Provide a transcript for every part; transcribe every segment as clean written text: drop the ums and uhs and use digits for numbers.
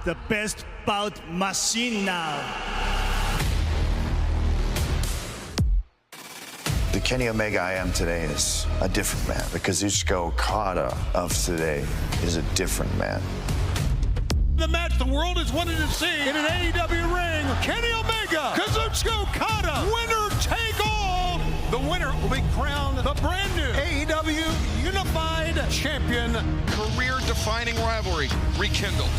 the best bout machine now. The Kenny Omega I am today is a different man. The Kazuchika Okada of today is a different man. The match the world has wanted to see in an AEW ring. Kenny Omega, Kazuchika Okada, winner take all. The winner will be crowned the brand new AEW Unified Champion. Career-defining rivalry rekindled.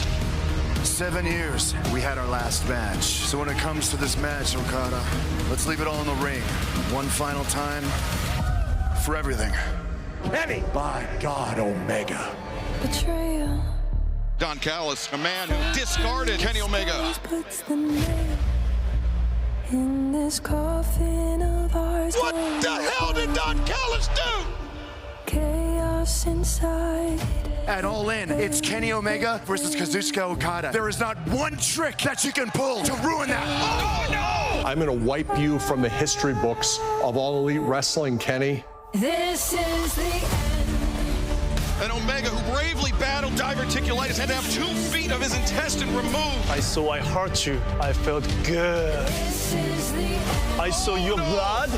7 years, we had our last match. So when it comes to this match, Okada, let's leave it all in the ring. One final time for everything. Kenny, by God, Omega. Betrayal. Don Callis, a man who discarded Kenny Omega. Puts the nail in this coffin of ours. What the hell did Don Callis do? Chaos inside. At All In, it's Kenny Omega versus Kazuchika Okada. There is not one trick that you can pull to ruin that. Oh, no! I'm gonna wipe you from the history books of All Elite Wrestling, Kenny. This is the end. An Omega who bravely battled diverticulitis had to have 2 feet of his intestine removed. I saw I hurt you. I felt good. This is the end. I saw your blood.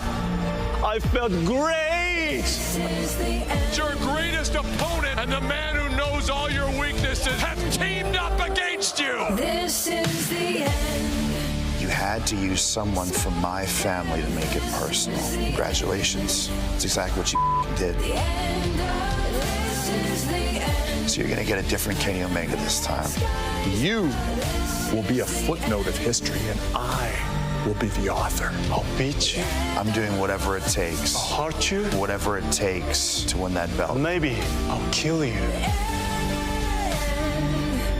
I felt great. This is the end. Your greatest opponent and the man who knows all your weaknesses have teamed up against you. This is the end. You had to use someone from my family to make it personal. Congratulations. That's exactly what you did. The end of this is the end. So you're gonna get a different Kenny Omega this time. You will be a footnote of history, and I will be the author. I'll beat you. I'm doing whatever it takes. I'll hurt you. Whatever it takes to win that belt. Maybe I'll kill you.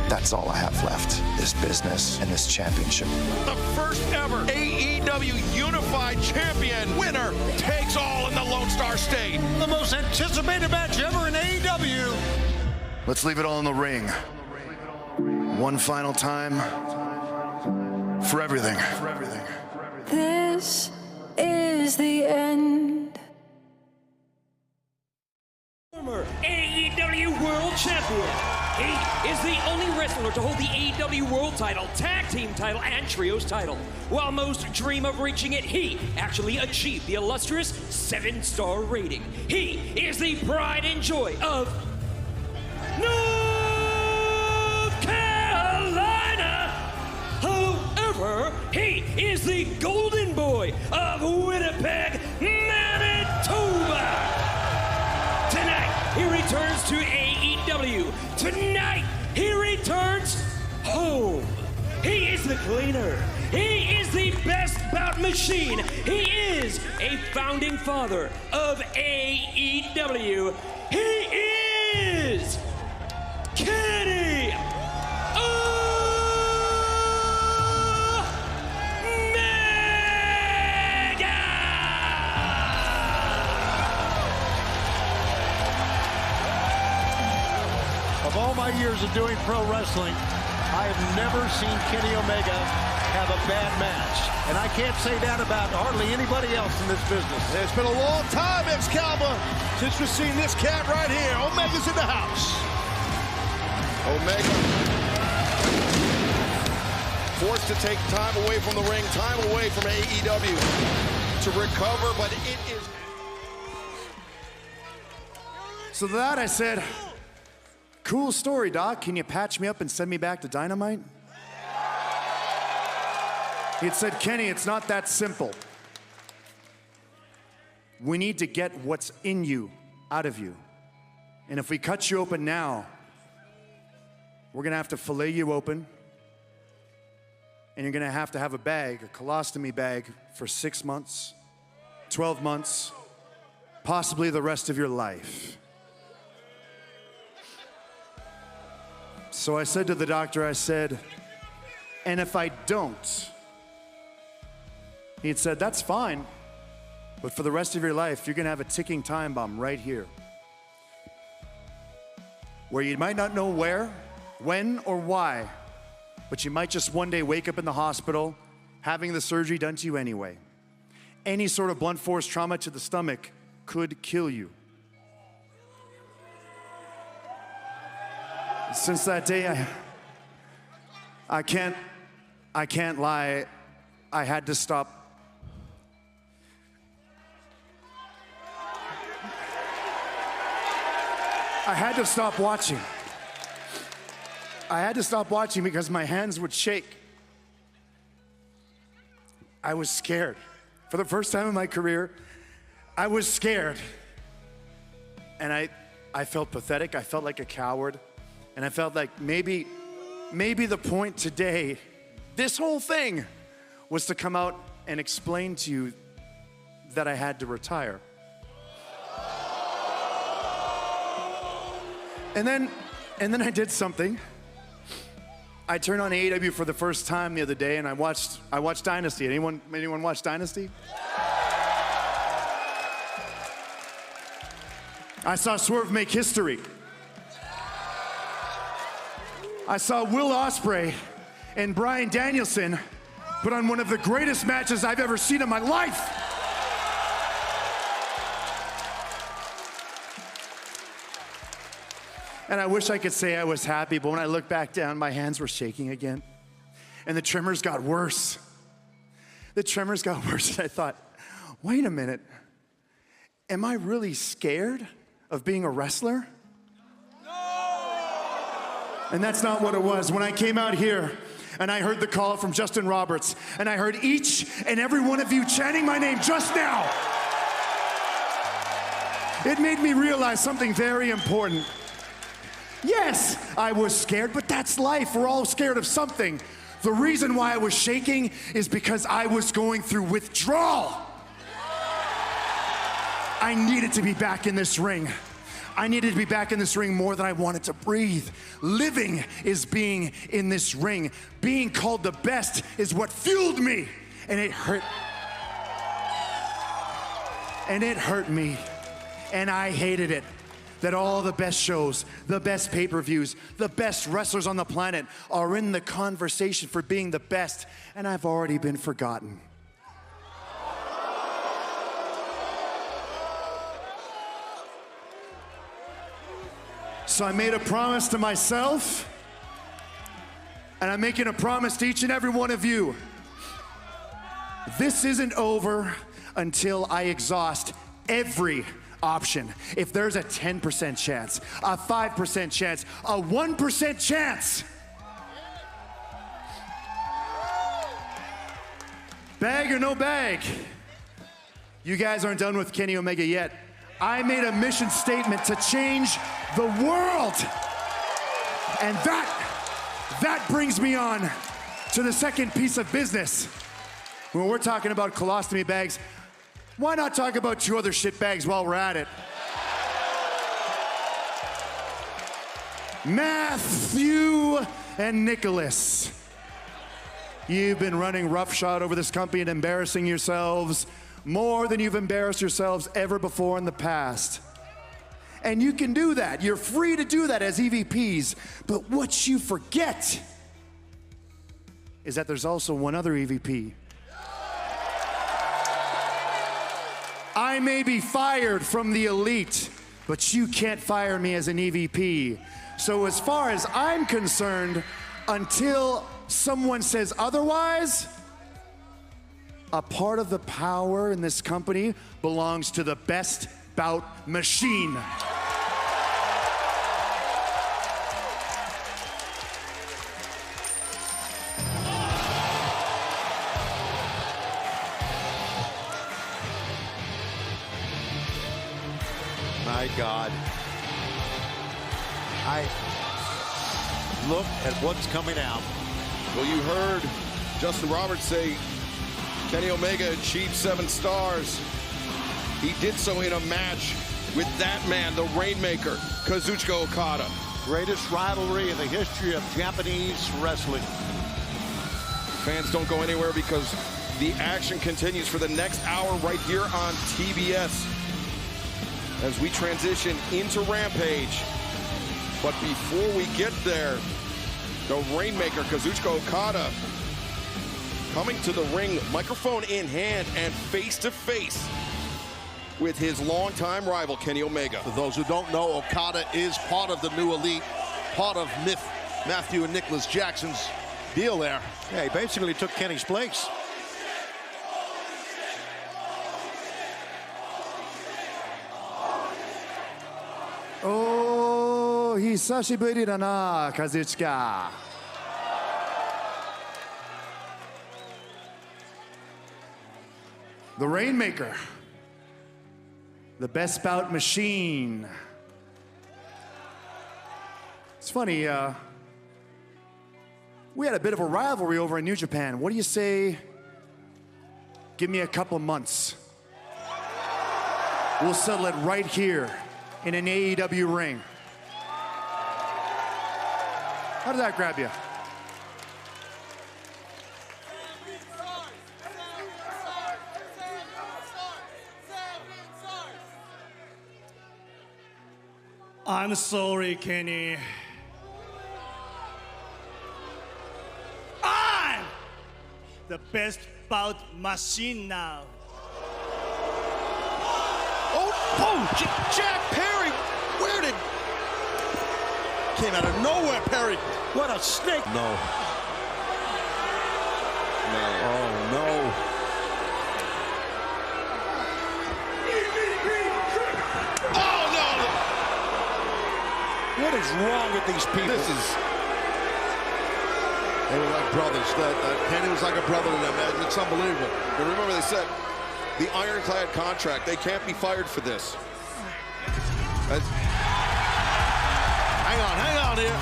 That's all I have left. This business and this championship. The first ever AEW Unified Champion. Winner takes all in the Lone Star State. The most anticipated match ever in AEW. Let's leave it all in the ring. One final time for everything. This is the end. Former AEW World Champion. He is the only wrestler to hold the AEW World title, Tag Team title, and Trios title. While most dream of reaching it, he actually achieved the illustrious 7-star rating. He is the pride and joy of North Carolina. However, he is the golden boy of Winnipeg, Manitoba. Tonight, he returns to AEW. Tonight, he returns home. He is the cleaner. He is the best bout machine. He is a founding father of AEW. He is Kenny Of all my years of doing pro wrestling, I have never seen Kenny Omega have a bad match. And I can't say that about hardly anybody else in this business. It's been a long time, Excalibur, since we've seen this cat right here. Omega's in the house. Omega forced to take time away from the ring, time away from AEW to recover, but it is... So to that I said, cool story, Doc. Can you patch me up and send me back to Dynamite? He had said, Kenny, it's not that simple. We need to get what's in you out of you. And if we cut you open now, we're gonna have to fillet you open, and you're gonna have a bag, a colostomy bag, for 6 months, 12 months, possibly the rest of your life. So I said to the doctor, I said, and if I don't? He had said, that's fine, but for the rest of your life, you're gonna have a ticking time bomb right here, where you might not know where, when, or why, but you might just one day wake up in the hospital having the surgery done to you anyway. Any sort of blunt force trauma to the stomach could kill you. Since that day, I can't lie. I had to stop. I had to stop watching. I had to stop watching because my hands would shake. I was scared. For the first time in my career, I was scared. And I felt pathetic. I felt like a coward. And I felt like maybe the point today, this whole thing, was to come out and explain to you that I had to retire. And then I did something. I turned on AEW for the first time the other day, and I watched Dynasty. Anyone watch Dynasty? I saw Swerve make history. I saw Will Ospreay and Bryan Danielson put on one of the greatest matches I've ever seen in my life. And I wish I could say I was happy, but when I looked back down, my hands were shaking again. And the tremors got worse. The tremors got worse, and I thought, wait a minute. Am I really scared of being a wrestler? And that's not what it was. When I came out here and I heard the call from Justin Roberts, and I heard each and every one of you chanting my name just now, it made me realize something very important. Yes, I was scared, but that's life. We're all scared of something. The reason why I was shaking is because I was going through withdrawal. I needed to be back in this ring. I needed to be back in this ring more than I wanted to breathe. Living is being in this ring. Being called the best is what fueled me. And it hurt. And it hurt me. And I hated it. That all the best shows, the best pay-per-views, the best wrestlers on the planet are in the conversation for being the best, and I've already been forgotten. So I made a promise to myself, and I'm making a promise to each and every one of you. This isn't over until I exhaust every option. If there's a 10% chance, a 5% chance, a 1% chance, bag or no bag, you guys aren't done with Kenny Omega yet. I made a mission statement to change the world. And that brings me on to the second piece of business. When we're talking about colostomy bags, why not talk about two other shit bags while we're at it? Matthew and Nicholas. You've been running roughshod over this company and embarrassing yourselves more than you've embarrassed yourselves ever before in the past. And you can do that. You're free to do that as EVPs. But what you forget is that there's also one other EVP. I may be fired from the elite, but you can't fire me as an EVP. So as far as I'm concerned, until someone says otherwise, a part of the power in this company belongs to the best bout machine. My God. I look at what's coming out. Well, you heard Justin Roberts say Kenny Omega achieved 7 stars. He did so in a match with that man, the Rainmaker, Kazuchika Okada. Greatest rivalry in the history of Japanese wrestling. Fans, don't go anywhere because the action continues for the next hour right here on TBS as we transition into Rampage. But before we get there, the Rainmaker, Kazuchika Okada, coming to the ring, microphone in hand and face to face with his longtime rival, Kenny Omega. For those who don't know, Okada is part of the new elite, part of Matthew and Nicholas Jackson's deal there. Yeah, he basically took Kenny's place. Oh, 久しぶりだな、Kazuchika. The Rainmaker. The best bout machine. It's funny, we had a bit of a rivalry over in New Japan. What do you say? Give me a couple months. We'll settle it right here in an AEW ring. How does that grab you? I'm sorry, Kenny. I'm the best bout machine now. Jack Perry! Where did... Came out of nowhere, Perry. What a snake. No. No. Oh, no. Oh, no! What is wrong with these people? This is... They were like brothers. Kenny was like a brother to them. It's unbelievable. But remember, they said the ironclad contract. They can't be fired for this. Hang on here.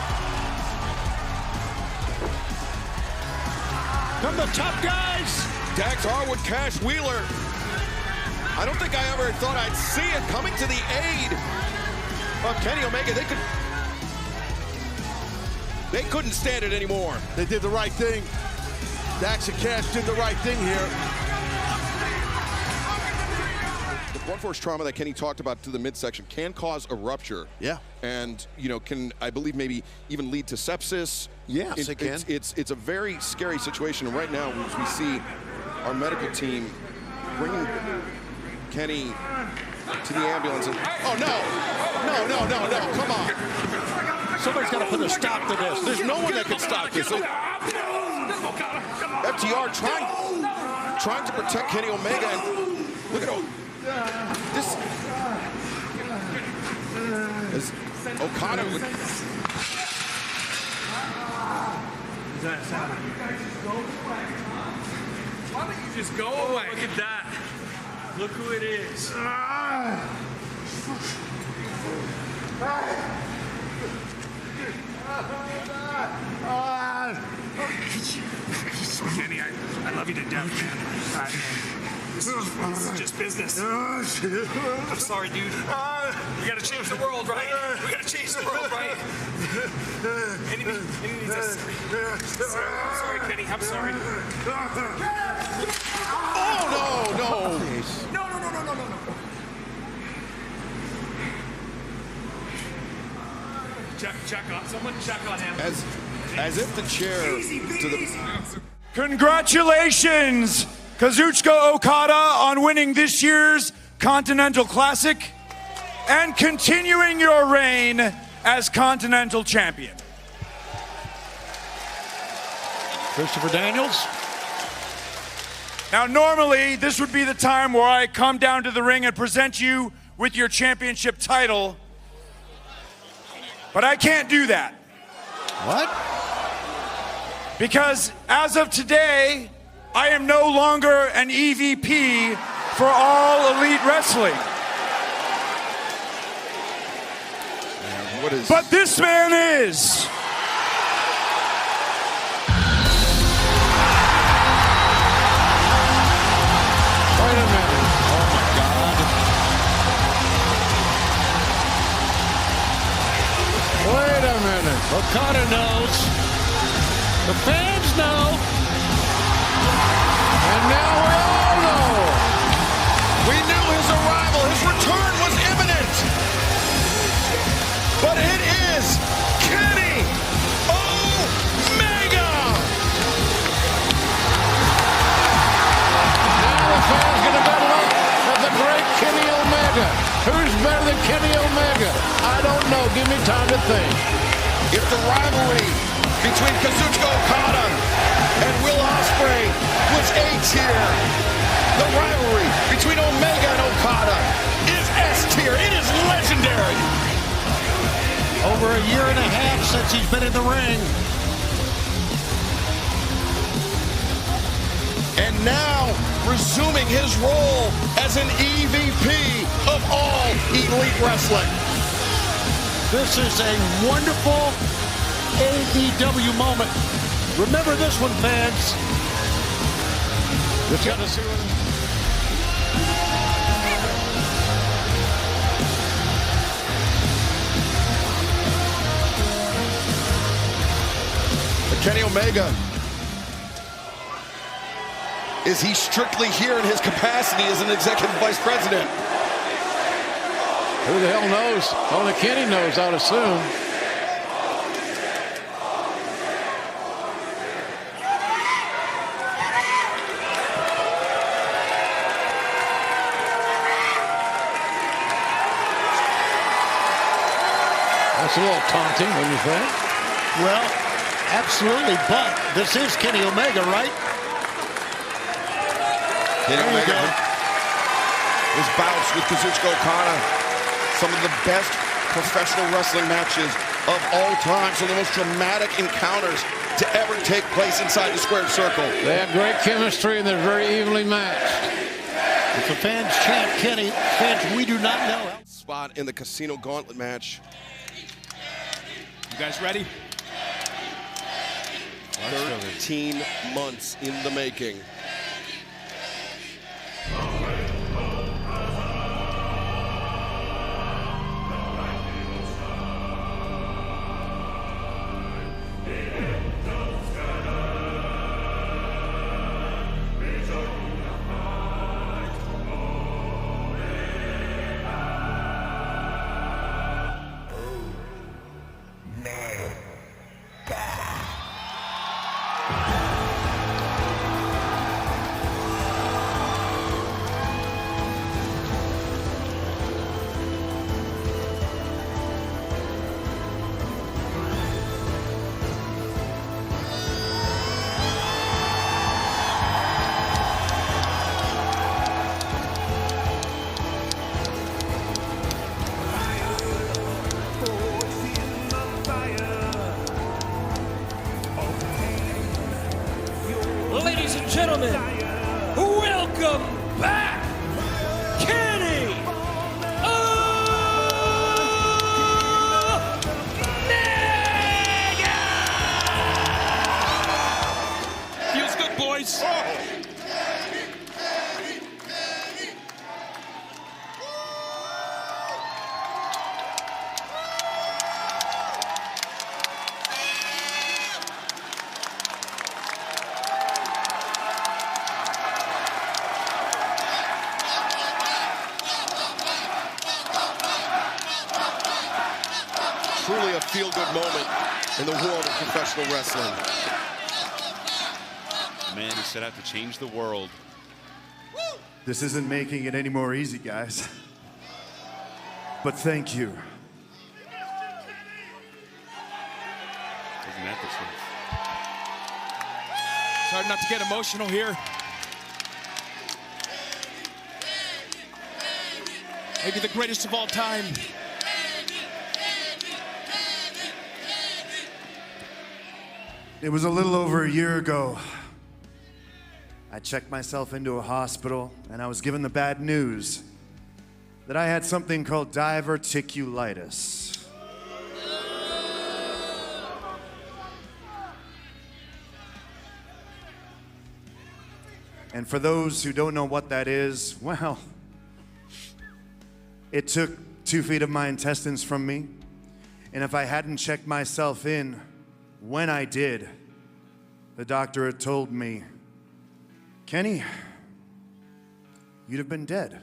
Come the top guys. Dax Harwood, Cash Wheeler. I don't think I ever thought I'd see it coming to the aid of Kenny Omega. They couldn't stand it anymore. They did the right thing. Dax and Cash did the right thing here. The blunt force trauma that Kenny talked about to the midsection can cause a rupture. Yeah. And, can, I believe, maybe even lead to sepsis. Yes, it can. It's a very scary situation. And right now, as we see our medical team bringing Kenny to the ambulance. And, oh, no, come on. Somebody's got to put a stop to this. There's no one that can stop this. FTR trying to protect Kenny Omega. And look at this. As Okada would... Why don't you just go away? Look at that. Look who it is. Kenny, I love you to death, man. This is just business. I'm sorry, dude. We gotta change the world, right? We gotta change the world, right? Anything needs us. I'm sorry, Kenny. I'm sorry. Oh, no. No. Check on someone. Check on him. As if the chair to the... Congratulations, Kazuchika Okada, on winning this year's Continental Classic and continuing your reign as Continental Champion. Christopher Daniels. Now, normally, this would be the time where I come down to the ring and present you with your championship title, but I can't do that. What? Because as of today, I am no longer an EVP for All Elite Wrestling. What is... But this man is. Wait a minute. Oh, my God. Wait a minute. Okada knows. The fans know. And now we all know. We knew his arrival, his return was imminent. But it is Kenny Omega. Now the fans going to battle up at the great Kenny Omega. Who's better than Kenny Omega? I don't know. Give me time to think. If the rivalry between Kazuchika Okada tier. The rivalry between Omega and Okada is S tier. It is legendary. Over a year and a half since he's been in the ring. And now resuming his role as an EVP of all Elite Wrestling. This is a wonderful AEW moment. Remember this one, fans. Just got to see what... Kenny Omega, is he strictly here in his capacity as an executive vice president? Who the hell knows? Only Kenny knows, I'd assume. That's a little taunting, wouldn't you think? Well, absolutely, but this is Kenny Omega, right? Kenny Omega, his bouts with Kazuchika Okada, some of the best professional wrestling matches of all time, some of the most dramatic encounters to ever take place inside the squared circle. They have great chemistry and they're very evenly matched. If the fans chant Kenny, fans, we do not know. Spot in the Casino Gauntlet match. You guys ready? 13 months in the making. Ladies and gentlemen, welcome back, Kenny Omega! Feels good, boys. Truly a feel-good moment in the world of professional wrestling. Man, he set out to change the world. This isn't making it any more easy, guys. But thank you. Isn't that the truth? It's hard not to get emotional here. Maybe the greatest of all time. It was a little over a year ago. I checked myself into a hospital and I was given the bad news that I had something called diverticulitis. And for those who don't know what that is, well, it took 2 feet of my intestines from me. And if I hadn't checked myself in when I did, the doctor had told me, Kenny, you'd have been dead.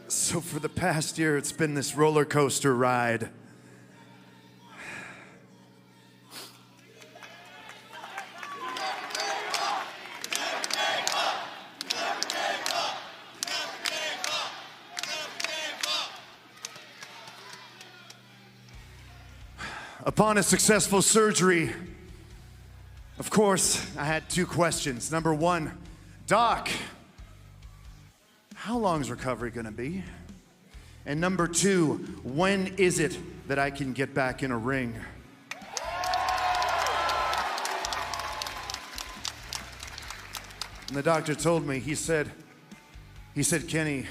So for the past year, it's been this roller coaster ride. Upon a successful surgery, Of course, I had two questions. Number one, Doc, how long is recovery gonna be? And number two, when is it that I can get back in a ring? And the doctor told me, he said, Kenny,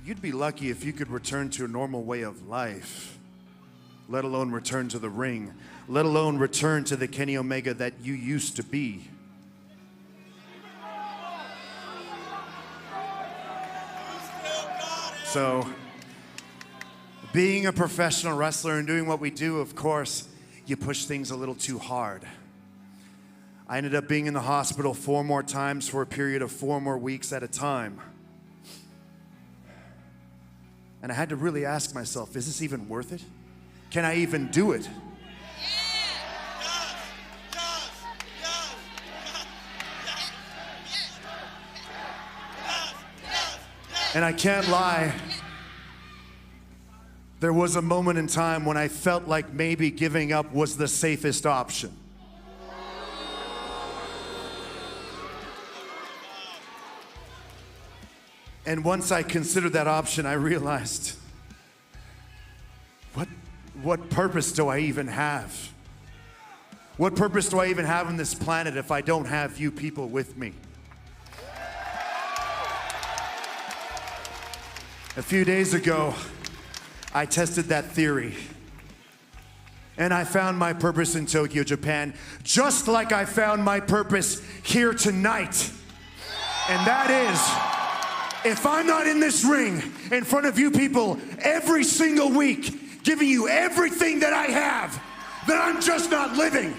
you'd be lucky if you could return to a normal way of life, let alone return to the ring, let alone return to the Kenny Omega that you used to be. So, being a professional wrestler and doing what we do, of course, you push things a little too hard. I ended up being in the hospital 4 more times for a period of 4 more weeks at a time. And I had to really ask myself, is this even worth it? Can I even do it? And I can't lie, there was a moment in time when I felt like maybe giving up was the safest option. And once I considered that option, I realized, what purpose do I even have? What purpose do I even have on this planet if I don't have you people with me? A few days ago, I tested that theory. And I found my purpose in Tokyo, Japan, just like I found my purpose here tonight. And that is, if I'm not in this ring in front of you people every single week, giving you everything that I have, then I'm just not living.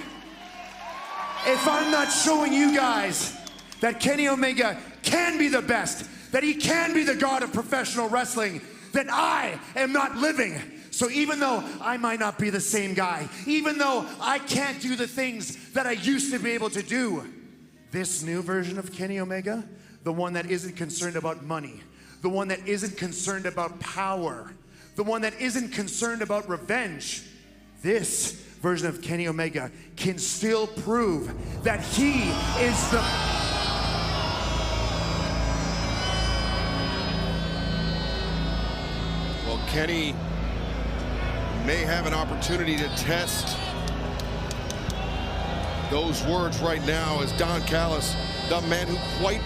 If I'm not showing you guys that Kenny Omega can be the best, that he can be the god of professional wrestling, then I am not living. So even though I might not be the same guy, even though I can't do the things that I used to be able to do, this new version of Kenny Omega, the one that isn't concerned about money, the one that isn't concerned about power, the one that isn't concerned about revenge, this version of Kenny Omega can still prove that he is the... Well, Kenny may have an opportunity to test those words right now as Don Callis, the man who quite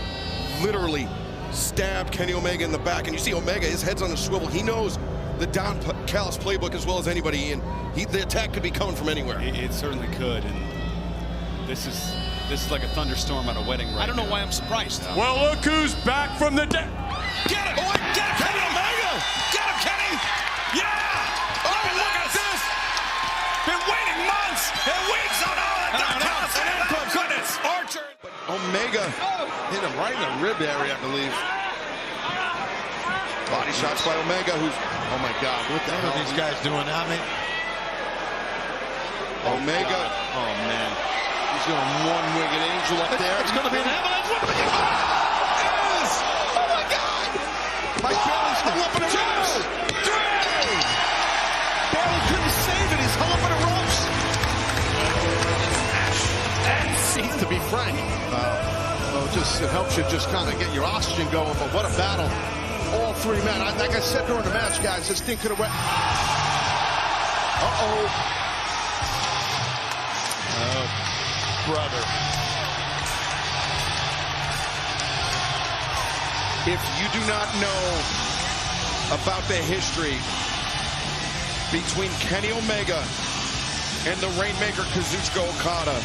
literally stabbed Kenny Omega in the back. And you see Omega, his head's on a swivel. He knows the Don Callis playbook as well as anybody, and the attack could be coming from anywhere. It certainly could, and this is like a thunderstorm at a wedding right I don't know now. why I'm surprised. Well, look who's back from the dead. Get him! Oh, get him, Kenny Omega! Get him, Kenny! Yeah! Oh, look at this! Been waiting months and weeks on all that. Oh, goodness! Archer! Omega hit him right in the rib area, I believe. Body shots by Omega, who's, oh my God, what the hell are these guys doing? I mean, Omega, oh man, he's going one-winged angel up there. It's going to be an avalanche. What the it is! Oh my God! Mike Bailey's hung up in the ropes. Bailey couldn't save it. He's hung up in the ropes. That seems to be Frank. It helps you just kind of get your oxygen going. But what a battle! All 3 men. Like I said during the match, guys, this thing could have went. Uh-oh. Oh, brother. If you do not know about the history between Kenny Omega and the Rainmaker Kazuchika Okada,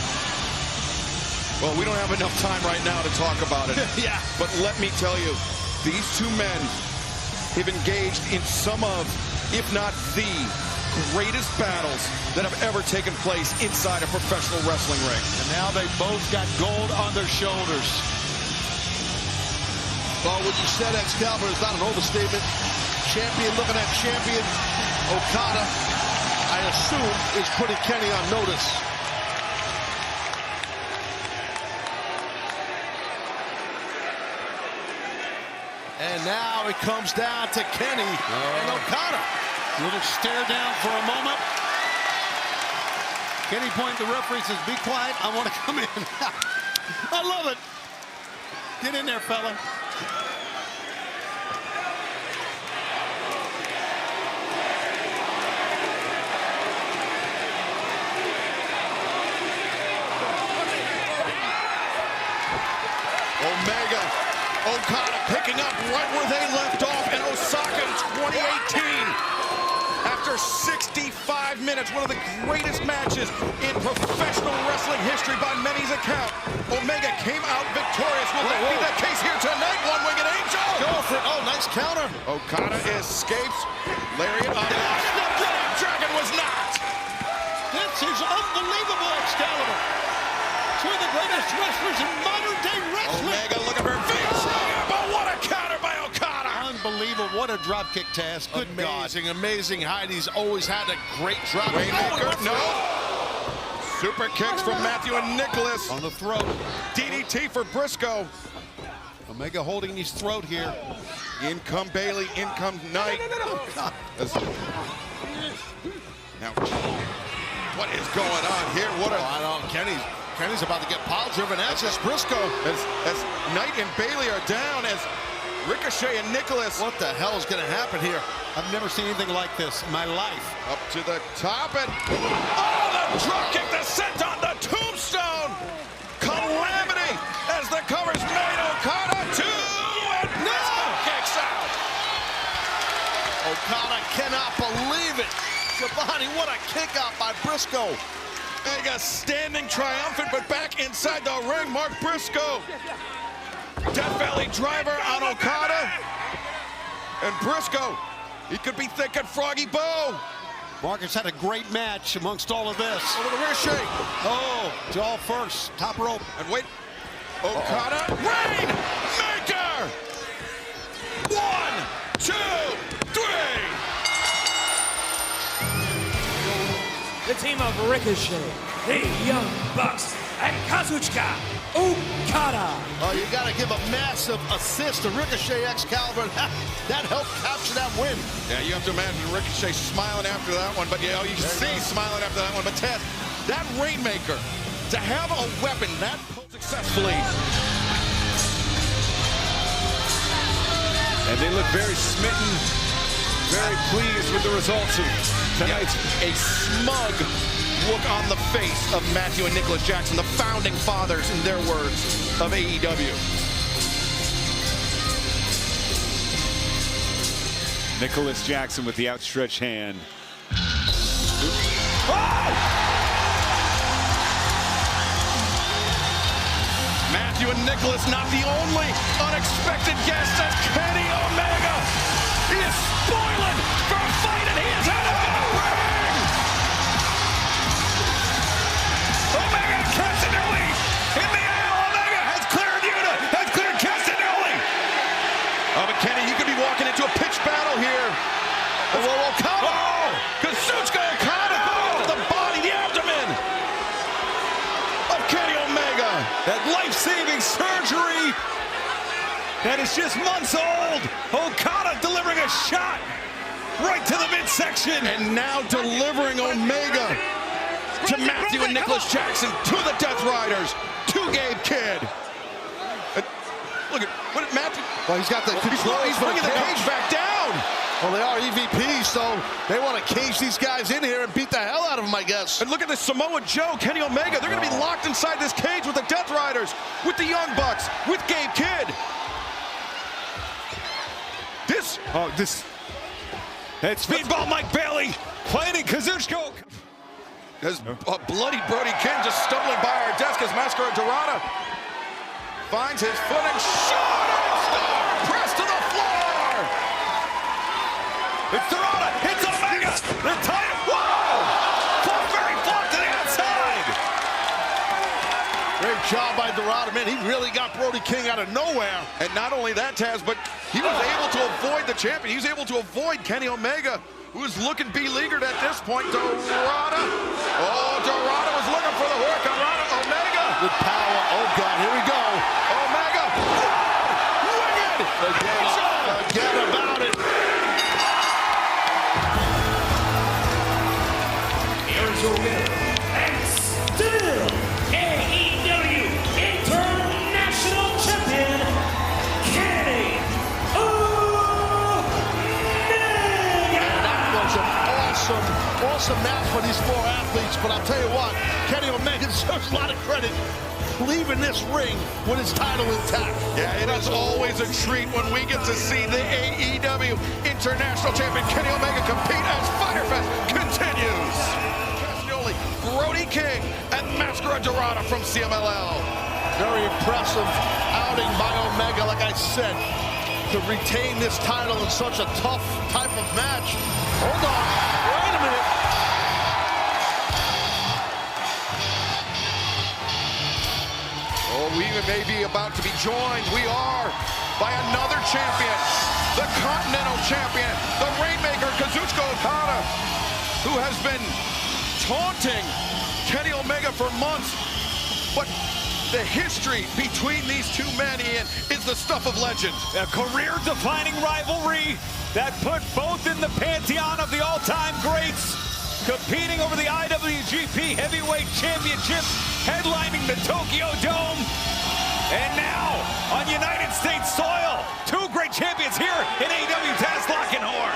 well, we don't have enough time right now to talk about it. Yeah. But let me tell you, these 2 men have engaged in some of, if not the greatest battles that have ever taken place inside a professional wrestling ring. And now they both got gold on their shoulders. Well, what you said, Excalibur, is not an overstatement. Champion looking at champion. Okada, I assume, is putting Kenny on notice. And now it comes down to Kenny and Okada. A little stare down for a moment. Kenny pointed to the referee, says, be quiet, I want to come in. I love it. Get in there, fella. Omega, Okada picking up right where they left off in Osaka in 2018. After 65 minutes, one of the greatest matches in professional wrestling history by many's account, Omega came out victorious. Will that be the case here tonight? One-winged angel. Go for it. Oh, nice counter. Okada escapes. Lariat up. Dragon was knocked. This is unbelievable, Excalibur. Two of the greatest wrestlers in modern-day wrestling. Omega looking for Vince. But what a counter by Okada. Unbelievable. What a dropkick, Taz. Good Amazing, God. amazing height. He's always had a great drop. Rainmaker, no. Super kicks from Matthew and Nicholas. On the throat. DDT for Briscoe. Omega holding his throat here. In come Bailey, in come Knight. Now, what is going on here? What a... I don't. Kenny's about to get pile driven. That's just Briscoe. As Knight and Bailey are down, as Ricochet and Nicholas. What the hell is going to happen here? I've never seen anything like this in my life. Up to the top and... Oh, the drop kick descent on the tombstone! Calamity as the cover's made. Okada, 2, and Briscoe kicks out! Okada cannot believe it. Giovanni, what a kick out by Briscoe. Omega standing triumphant, but back inside the ring, Mark Briscoe. Death Valley driver on Okada. And Briscoe, he could be thinking Froggy Bow. Marcus had a great match amongst all of this. Over the Ricochet. Oh, jaw first, top rope. And wait, Okada, Rainmaker! 1, 2, 3. The team of Ricochet, the Young Bucks, and Kazuchika, Okada. Oh, you got to give a massive assist to Ricochet Excalibur. That helped capture that win. Yeah, you have to imagine Ricochet smiling after that one, but you can see smiling after that one. But Ted, that Rainmaker, to have a weapon that successfully. And they look very smitten, very pleased with the results of tonight's. A smug look on the face of Matthew and Nicholas Jackson, the founding fathers, in their words, of AEW. Nicholas Jackson with the outstretched hand. Matthew and Nicholas, not the only unexpected guests as Kenny Omega is spoiling for a fight, and he is out of the ring! Omega Castanelli in the air. Omega has cleared Castanelli. Oh, but Kenny, he could be walking into a pitched battle here. Oh, Okada! Kazuchika Okada to the body, the abdomen of Kenny Omega. That life-saving surgery that is just months old. Okada delivering a shot right to the midsection. And now delivering Omega to Matthew and Nicholas Jackson, to the Death Riders, to Gabe Kidd. Look at what Matthew. Well, he's got the control. He's bringing the cage back down. Well, they are EVPs, so they want to cage these guys in here and beat the hell out of them, I guess. And look at this Samoa Joe, Kenny Omega. They're going to be locked inside this cage with the Death Riders, with the Young Bucks, with Gabe Kidd. It's Speedball Mike Bailey playing Kazuchika. As bloody Brody King just stumbling by our desk as Mascara Dorada finds his footing. Shooting star pressed to the floor. It's Dorada. It's Omega. The title. Whoa! Very flop to the outside. Great job by Dorada, man. He really got Brody King out of nowhere. And not only that, Taz, but he was able to avoid the champion. He was able to avoid Kenny Omega, who was looking beleaguered at this point. Dorada. Oh, Dorada was looking for the work. Omega. With power. Oh, God. Here we go. Omega. Wicked. Forget about it. Here's your winner and awesome match for these four athletes, but I'll tell you what, Kenny Omega deserves a lot of credit leaving this ring with his title intact. Yeah, it is always a treat when we get to see the AEW International Champion Kenny Omega compete as Firefest continues. Castagnoli, Brody King, and Mascara Dorada from CMLL. Very impressive outing by Omega, like I said, to retain this title in such a tough type of match. Hold on, wait a minute. Oh, we may be about to be joined. We are by another champion, the Continental Champion, the Rainmaker, Kazuchika Okada, who has been taunting Kenny Omega for months. But the history between these two men, Ian, is the stuff of legend. A career-defining rivalry that put both in the pantheon of the all-time greats, competing over the IWGP Heavyweight Championship, headlining the Tokyo Dome, and now on United States soil, two great champions here in AEW Taz Lock and Horn.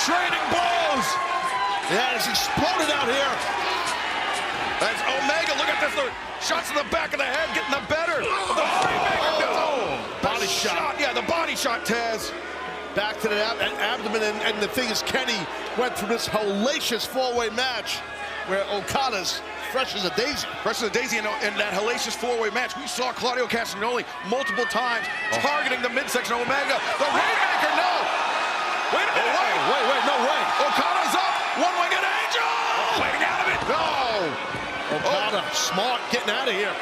Trading blows. Yeah, it's exploded out here. That's Omega. Look at this. The shots in the back of the head getting the better. The Body shot. Yeah, the body shot, Taz. Back to the abdomen, and the thing is, Kenny went through this hellacious four-way match where Okada's fresh as a daisy. Fresh as a daisy in that hellacious four-way match. We saw Claudio Castagnoli multiple times targeting the midsection of Omega. The Rainmaker, no. Wait a minute. Wait, no way. Okada's up. One-winged angel. Getting out of it. No. Okada, smart, getting out of here.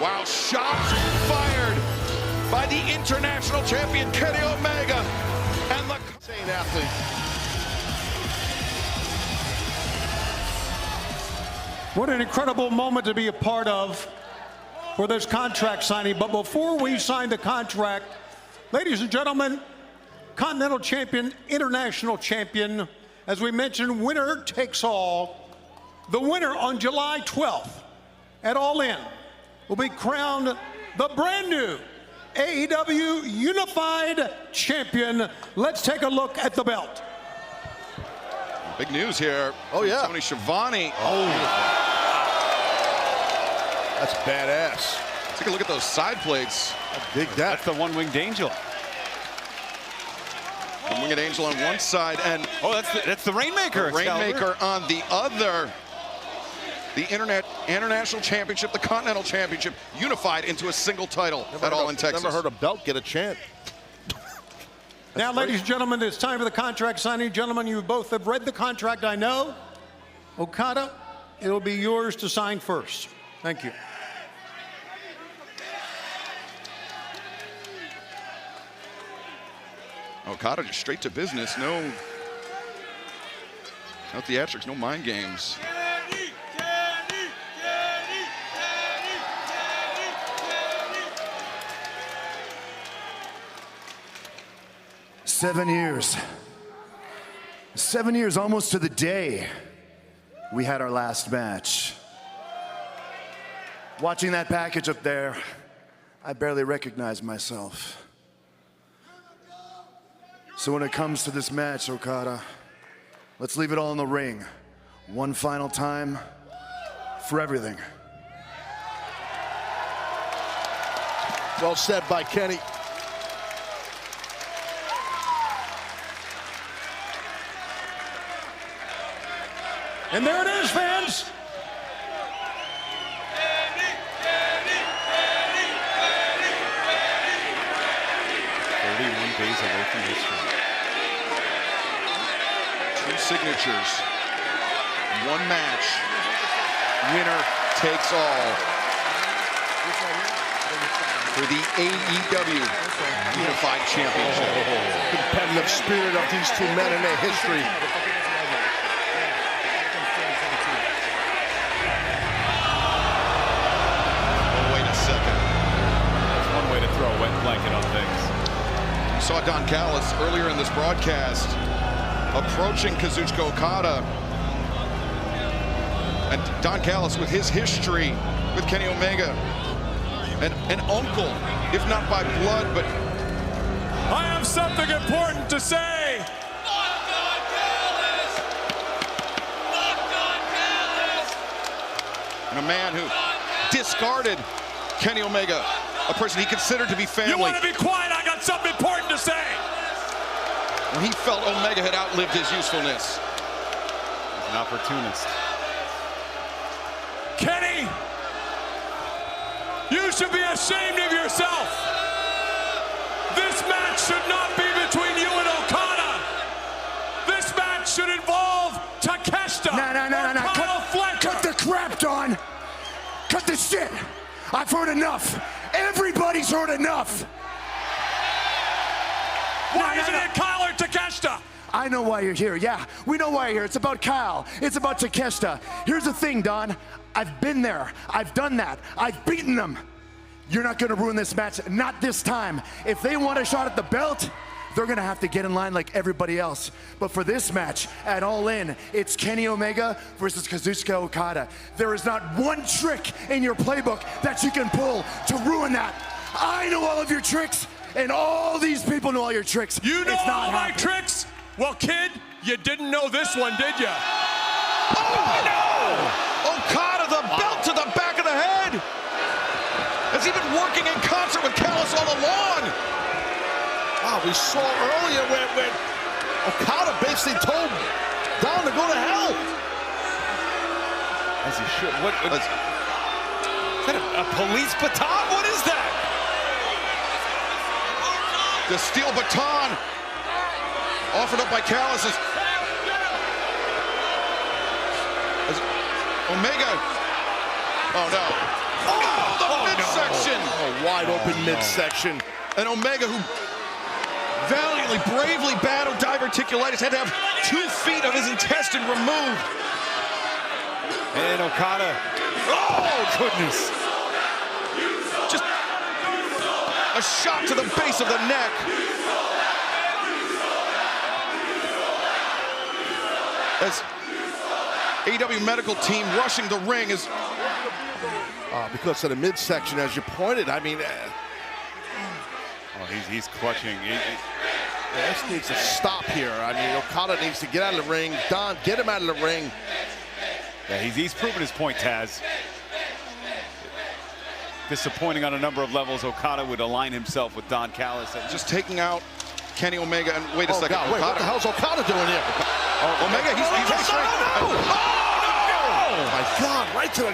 Wow, shots fired by the international champion Kenny Omega and the Insane athlete. What an incredible moment to be a part of for this contract signing. But before we sign the contract, ladies and gentlemen, Continental Champion, International Champion, as we mentioned, winner takes all. The winner on July 12th at All In will be crowned the brand new AEW Unified Champion. Let's take a look at the belt. big news here. Oh, yeah. Tony Schiavone. Oh, that's badass. Take a look at those side plates. I dig that. That's the one-winged angel. One-winged angel on one side, and that's the Rainmaker. the Rainmaker on the other. The International Championship, the Continental Championship, unified into a single title at All in Texas. Never heard a belt get a chant. Now, ladies and gentlemen, it's time for the contract signing. Gentlemen, you both have read the contract, I know. Okada, it'll be yours to sign first. Thank you. Okada just straight to business. No theatrics, no mind games. Seven years, almost to the day we had our last match. Watching that package up there, I barely recognized myself. So when it comes to this match, Okada, let's leave it all in the ring. One final time for everything. Well said by Kenny. And there it is, fans. 31 days away from history. Two signatures, one match, winner takes all for the AEW Unified Championship. Competitive spirit of these two men and their history. saw Don Callis earlier in this broadcast approaching Kazuchika Okada. And Don Callis, with his history with Kenny Omega, an uncle, if not by blood, but... I have something important to say. And a man who discarded Kenny Omega, a person he considered to be family. You want to be quiet? I got something important to say. When he felt Omega had outlived his usefulness. He's an opportunist. Kenny, you should be ashamed of yourself. This match should not be between you and Okada. This match should involve Takeshita. No. Cut the crap, Don. Cut the shit. I've heard enough. Everybody's heard enough. Why isn't it Kyle or Takeshita? I know why you're here. Yeah, we know why you're here. It's about Kyle. It's about Takeshita. Here's the thing, Don. I've been there. I've done that. I've beaten them. You're not going to ruin this match. Not this time. If they want a shot at the belt, they're going to have to get in line like everybody else. But for this match, at All In, it's Kenny Omega versus Kazuchika Okada. There is not one trick in your playbook that you can pull to ruin that. I know all of your tricks, and all these people know all your tricks. You know all my tricks? Well, kid, you didn't know this one, did you? Oh, no! Okada, the belt to the back of the head! Has he been working in concert with Callis all along? Wow, we saw earlier when Okada basically told Don to go to hell. As he should. What is that, a police baton? What is that? The steel baton offered up by Callis as Omega. Oh no. Oh, the midsection. No. Oh, wide open midsection. And Omega, who valiantly, bravely battled diverticulitis, had to have 2 feet of his intestine removed. And Okada. Oh, goodness. Just a shot to the base of the neck. As AEW medical team rushing the ring is... because of the midsection, as you pointed, I mean... Oh, he's clutching. This needs to stop here. I mean, Okada needs to get out of the ring. Don, get him out of the ring. Yeah, he's proven his point, Taz. Disappointing on a number of levels. Okada would align himself with Don Callis. Just taking out Kenny Omega, and wait a second. God, wait, what the hell's Okada doing here? Omega, he's straight. Oh, my God, right to the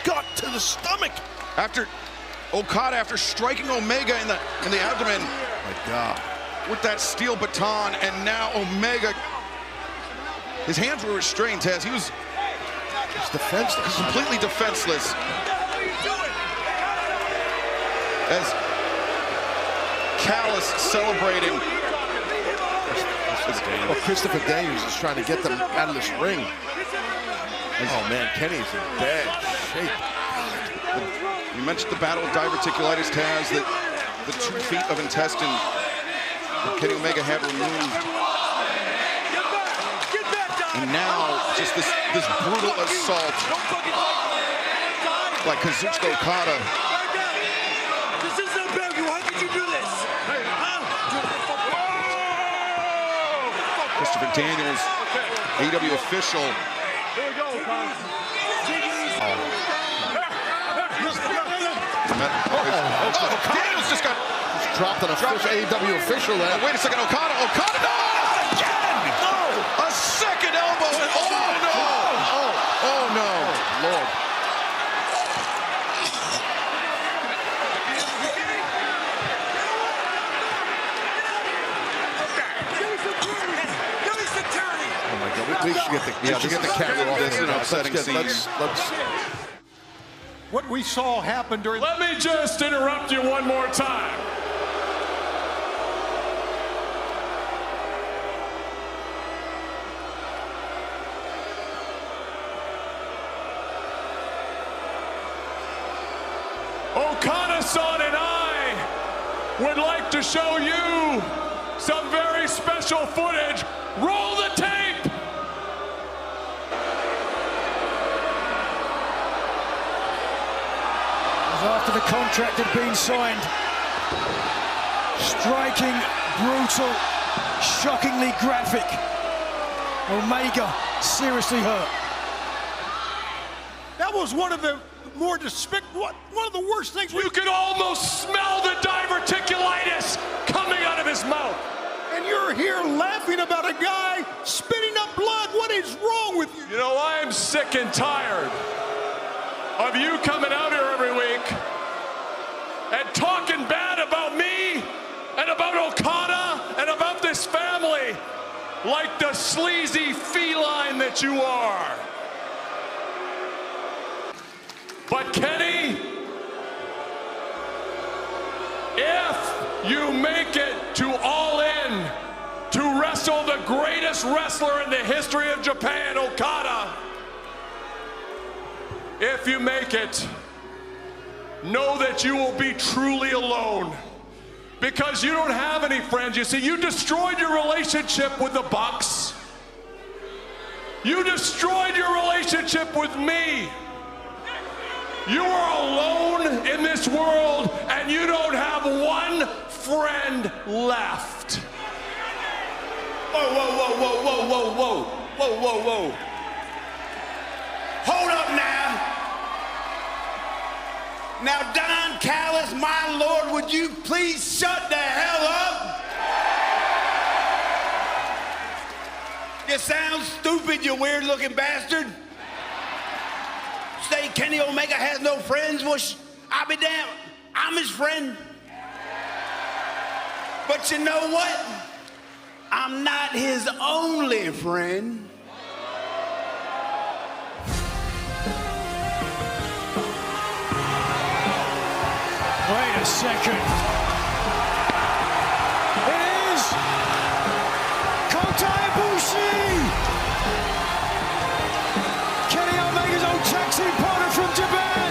gut, to the stomach. Okada, after striking Omega in the abdomen. Oh my God. With that steel baton, and now Omega, his hands were restrained, Taz. He was defenseless. Completely defenseless. As Callis celebrating. Well, Christopher Daniels is trying to get them out of this ring. Oh man, Kenny's in bad shape. You mentioned the battle of diverticulitis, Taz, that the 2 feet of intestine that Kenny Omega had removed. And now, just this brutal assault by Kazuchika Okada. This isn't about you. How did you do this? Christopher Daniels, AEW official. Here we go, Daniels just got dropped an official AEW official there. Wait a second, Okada, no! Again! No! A second elbow, and oh no! Oh no! Lord. Oh my God, we should get the camera off. This is an upsetting scene. Let's what we saw happen during... Let me just interrupt you one more time. Okada-san and I would like to show you some very special footage. Roll the tape. After the contract had been signed, striking, brutal, shockingly graphic. Omega seriously hurt. That was one of the more despicable, one of the worst things. You could almost smell the diverticulitis coming out of his mouth. And you're here laughing about a guy spitting up blood. What is wrong with you? You know, I am sick and tired of you coming out here every week and talking bad about me and about Okada and about this family like the sleazy feline that you are. But Kenny, if you make it to All In to wrestle the greatest wrestler in the history of Japan, Okada, if you make it, know that you will be truly alone, because you don't have any friends. You see, you destroyed your relationship with the Bucks. You destroyed your relationship with me. You are alone in this world, and you don't have one friend left. Whoa, whoa, whoa, whoa, whoa, whoa, whoa, whoa, whoa, whoa. Hold up now. Now, Don Callis, my lord, would you please shut the hell up? You sound stupid, you weird-looking bastard. Say Kenny Omega has no friends? Well, I'll be damned. I'm his friend. But you know what? I'm not his only friend. Wait a second. It is Kota Ibushi! Kenny Omega's old taxi partner from Japan.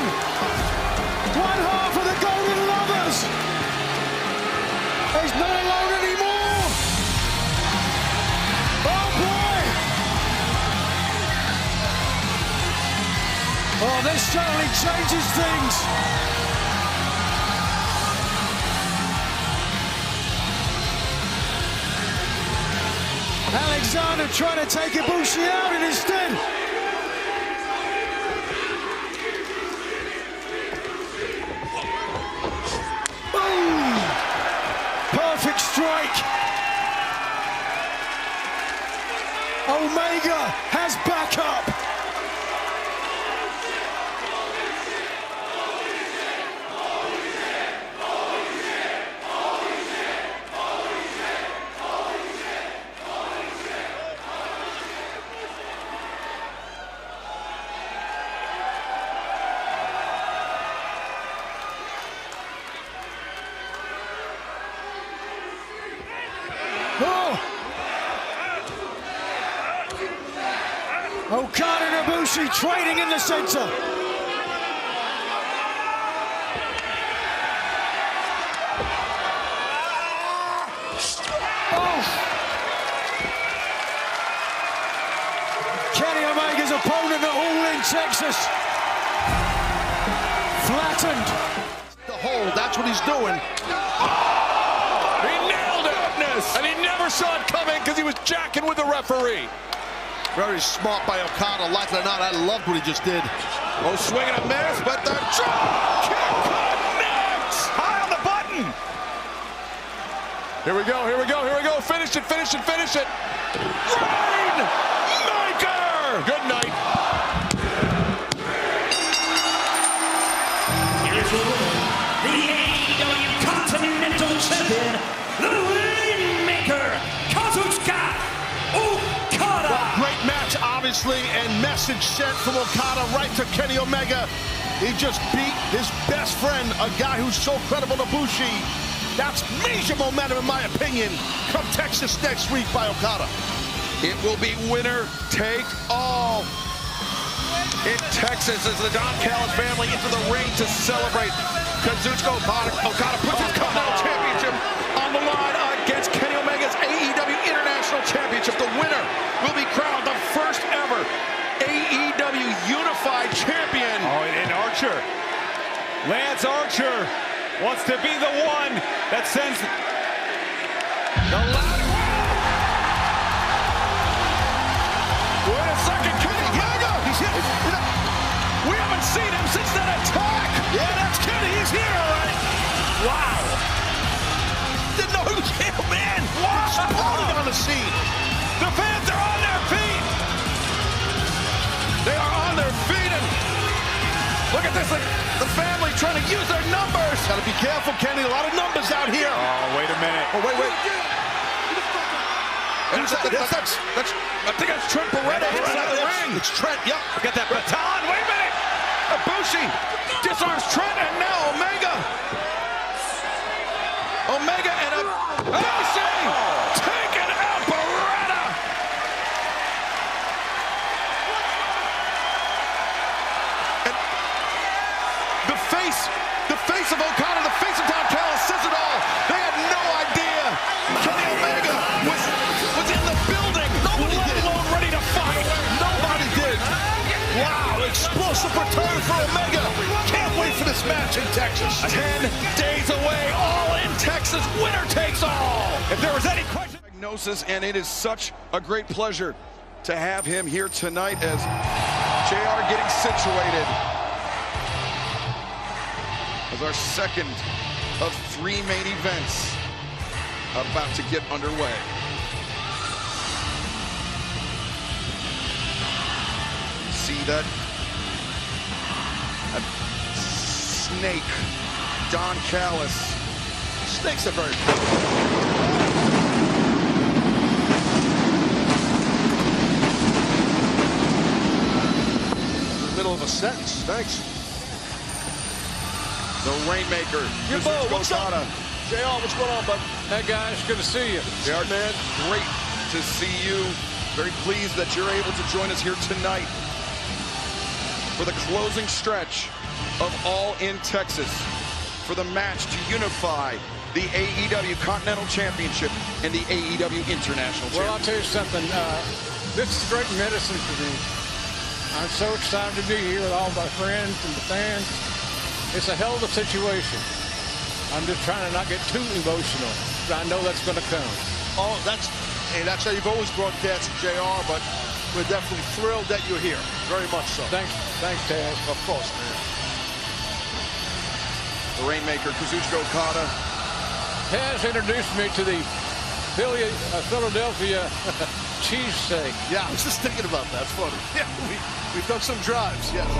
One half of the Golden Lovers. He's not alone anymore. Oh boy. Oh, this certainly changes things. Alexander trying to take Ibushi out, and instead boom! Perfect strike. Omega has backup. Okada and Ibushi trading in the center. Oh. Kenny Omega's opponent at All In Texas. Flattened. The hold, that's what he's doing. He nailed it! And he never saw it coming because he was jacking with the referee. Very smart by Okada, like it or not, I loved what he just did. Oh, swinging a miss, but the drop kick connects! High on the button! Here we go, here we go, here we go. Finish it, finish it, finish it. Rainmaker! Good night. Here's your winner, the AEW Continental Champion, the Rainmaker, Kazuchika Okada! Great match, obviously, and message sent from Okada right to Kenny Omega. He just beat his best friend, a guy who's so credible to Bushi. That's major momentum, in my opinion, come Texas next week by Okada. It will be winner take all in Texas as the Don Callis family into the ring to celebrate. Kazuchika Okada puts his Continental Championship on the line against Kenny Omega's unified champion. Oh, and Archer. Lance Archer wants to be the one that sends the ladder. Wait a second, Kenny Omega! He's hit. We haven't seen him since that attack. Yeah, that's Kenny. He's here, all right. Wow. Didn't know he was here, man. Wow. Exploded on the scene. The fans are on their feet. They are on their feet, and look at this. Like, the family trying to use their numbers. Gotta be careful, Kenny. A lot of numbers out here. Oh, wait a minute. Oh, wait. I think that's Trent Beretta inside the ring. It's Trent, yep. Get that baton. Wait a minute. Ibushi disarms Trent, and now Omega. Omega and Ibushi taking out Beretta. And the face of Okada, the face of Don Callis says it all. They had no idea Kenny Omega was in the building. Nobody Let did. alone ready to fight. Nobody did. Wow, explosive return for Omega. Can't wait for this match in Texas. 10 days away, all in Texas. Winner takes all. If there was any question. Diagnosis, and it is such a great pleasure to have him here tonight as JR getting situated as our second of 3 main events about to get underway. See that snake, Don Callis. Snakes are very in the middle of a sentence. Thanks. The Rainmaker, What's up? Okada. JR, what's going on, bud? Hey guys, good to see you. JR, man, great to see you. Very pleased that you're able to join us here tonight for the closing stretch of All in Texas for the match to unify the AEW Continental Championship and the AEW International Championship. Well, I'll tell you something. This is great medicine for me. I'm so excited to be here with all my friends and the fans. It's a hell of a situation. I'm just trying to not get too emotional. I know that's going to come. Oh, that's how you've always broadcast, JR, but we're definitely thrilled that you're here. Very much so. Thanks, Taz. Of course, man. The Rainmaker, Kazuchika Okada. Taz introduced me to the Philadelphia cheesesteak. Yeah, I was just thinking about that. It's funny. Yeah, we've done some drives, yes.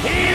Here